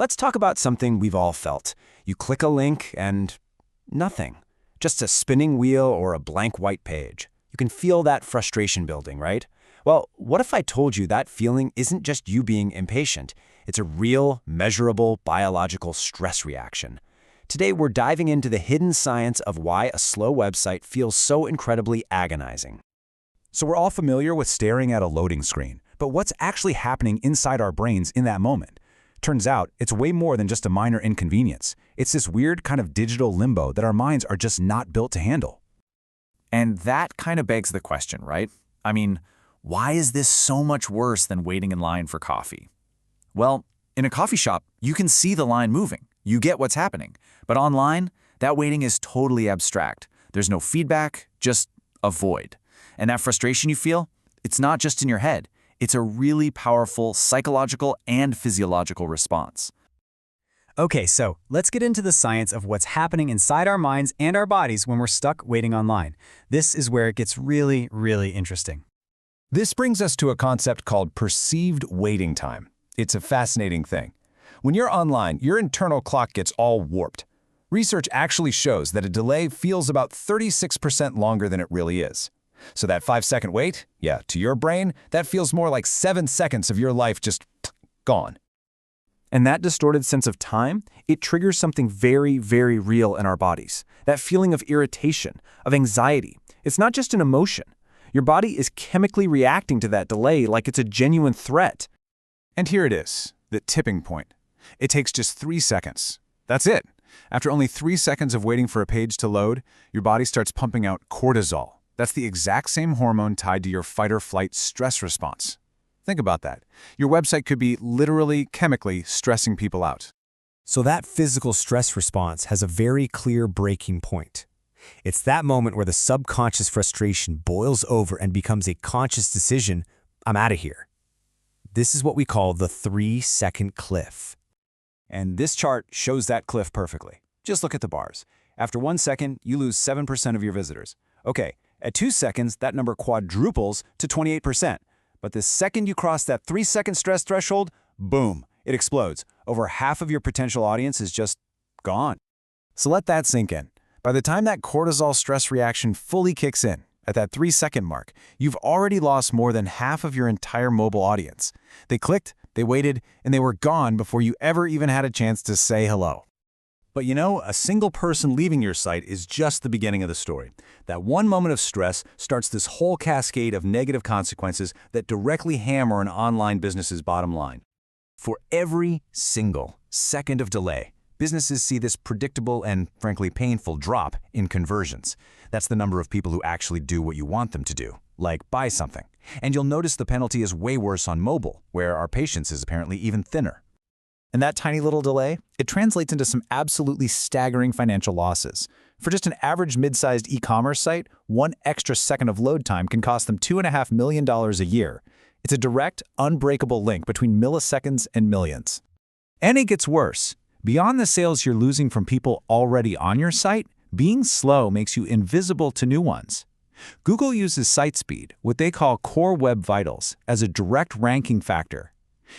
Let's talk about something we've all felt. You click a link and nothing. Just a spinning wheel or a blank white page. You can feel that frustration building, right? Well, what if I told you that feeling isn't just you being impatient? It's a real, measurable, biological stress reaction. Today, we're diving into the hidden science of why a slow website feels so incredibly agonizing. So we're all familiar with staring at a loading screen, but what's actually happening inside our brains in that moment? Turns out, it's way more than just a minor inconvenience. It's this weird kind of digital limbo that our minds are just not built to handle. And that kind of begs the question, right? I mean, why is this so much worse than waiting in line for coffee? Well, in a coffee shop, you can see the line moving. You get what's happening. But online, that waiting is totally abstract. There's no feedback, just a void. And that frustration you feel, it's not just in your head. It's a really powerful psychological and physiological response. Okay, so let's get into the science of what's happening inside our minds and our bodies when we're stuck waiting online. This is where it gets really, really interesting. This brings us to a concept called perceived waiting time. It's a fascinating thing. When you're online, your internal clock gets all warped. Research actually shows that a delay feels about 36% longer than it really is. So that 5-second wait, yeah, to your brain, that feels more like 7 seconds of your life just gone. And that distorted sense of time, it triggers something very, very real in our bodies. That feeling of irritation, of anxiety. It's not just an emotion. Your body is chemically reacting to that delay like it's a genuine threat. And here it is, the tipping point. It takes just 3 seconds. That's it. After only 3 seconds of waiting for a page to load, your body starts pumping out cortisol. That's the exact same hormone tied to your fight-or-flight stress response. Think about that. Your website could be literally, chemically stressing people out. So that physical stress response has a very clear breaking point. It's that moment where the subconscious frustration boils over and becomes a conscious decision, I'm out of here. This is what we call the 3-second cliff. And this chart shows that cliff perfectly. Just look at the bars. After 1 second, you lose 7% of your visitors. Okay, at 2 seconds, that number quadruples to 28%. But the second you cross that 3-second stress threshold, boom, it explodes. Over half of your potential audience is just gone. So let that sink in. By the time that cortisol stress reaction fully kicks in, at that 3-second mark, you've already lost more than half of your entire mobile audience. They clicked, they waited, and they were gone before you ever even had a chance to say hello. But you know, a single person leaving your site is just the beginning of the story. That one moment of stress starts this whole cascade of negative consequences that directly hammer an online business's bottom line. For every single second of delay, businesses see this predictable and, frankly, painful drop in conversions. That's the number of people who actually do what you want them to do, like buy something. And you'll notice the penalty is way worse on mobile, where our patience is apparently even thinner. And that tiny little delay, it translates into some absolutely staggering financial losses. For just an average mid-sized e-commerce site, 1 extra second of load time can cost them $2.5 million a year. It's a direct, unbreakable link between milliseconds and millions. And it gets worse. Beyond the sales you're losing from people already on your site, being slow makes you invisible to new ones. Google uses site speed, what they call core web vitals, as a direct ranking factor.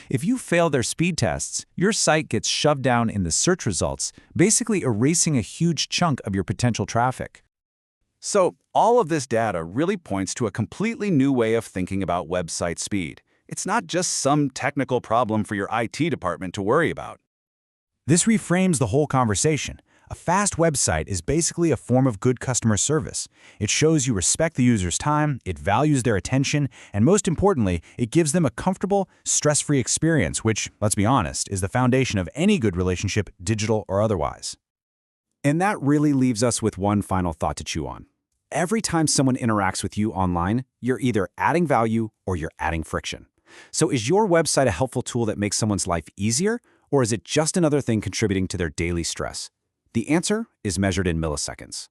If you fail their speed tests, your site gets shoved down in the search results, basically erasing a huge chunk of your potential traffic. So, all of this data really points to a completely new way of thinking about website speed. It's not just some technical problem for your IT department to worry about. This reframes the whole conversation. A fast website is basically a form of good customer service. It shows you respect the user's time, it values their attention, and most importantly, it gives them a comfortable, stress-free experience, which, let's be honest, is the foundation of any good relationship, digital or otherwise. And that really leaves us with one final thought to chew on. Every time someone interacts with you online, you're either adding value or you're adding friction. So is your website a helpful tool that makes someone's life easier, or is it just another thing contributing to their daily stress? The answer is measured in milliseconds.